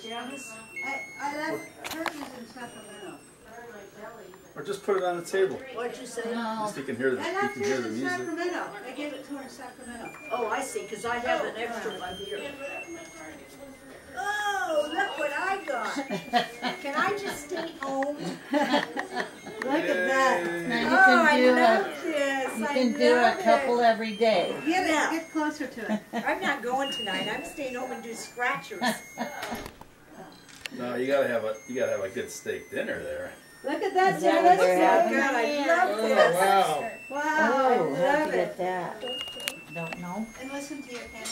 Janice? I left hers in Sacramento. Or just put it on the table. What'd you say? At least you can hear the, I you left can hear hers the in music. Sacramento. I gave it to her in Sacramento. Oh, I see, because I have an extra one here. Oh, look what I got. Can I just stay home? Look at that. Now you Oh, can do I love this. you I can do a love couple it. every day. Get closer to it. I'm not going tonight. I'm staying home and do scratchers. No, you gotta have a good steak dinner there. Look at that, Is that what they're Janice. having? God, I love Oh, this. wow. Wow, Oh, I how'd love you it. get that? Don't know. And listen to your candle.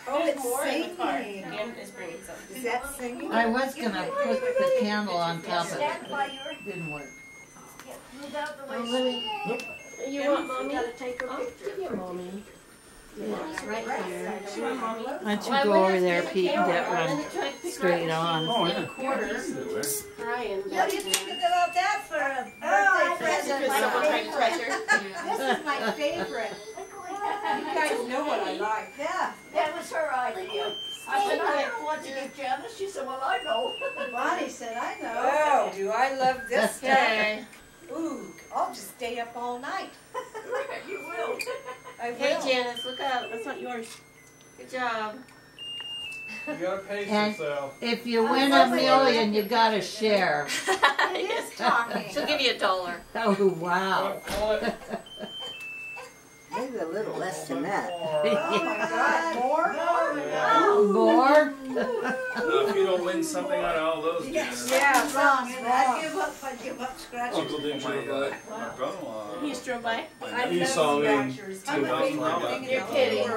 Oh, it's more in the car. singing. And is bringing something. Is that singing? I was gonna put the candle on top of it, Stand but by it your, didn't work. move out the way. Oh, let me. You want mommy? We gotta take her I'll picture. give you mommy. Yeah, it's right here. You want mommy? Why don't you Well, go we're over not there, getting Pete, and the get camera. one Then try to pick straight her up. on? Oh, She's yeah. in quarters. Do it. Crying. What do you think about that for a Oh, birthday present? Because someone tried to touch her. This is my favorite. You guys know what I like. Yeah, That was her idea. I said, I don't want to get Janice. She said, well, I know. Bonnie said, I know. Oh, do I love this stuff. Okay. Ooh, I'll just stay up all night. You will. I will. Hey, Janice, look up. That's not yours. Good job. You gotta pace And- yourself. If you win $1 million, you gotta share. It is talking. She'll give you $1. Oh, wow. Maybe a little less than that. Oh my God. More? More? If you don't win something out of all those, Janice. Yeah, Wrong. something's I'd wrong. give up scratching. Uncle Dick, my brother-in-law. You drove by? I You love saw me scratchers. I'm a big one. You're kidding.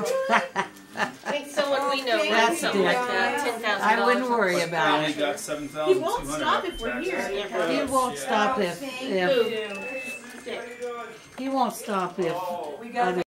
I think someone we know That's wrote something like that. $10,000. I wouldn't worry I about only it. got He $7,200 won't stop after if we're here. taxes. He won't stop if Who? Stick. he won't stop if We got other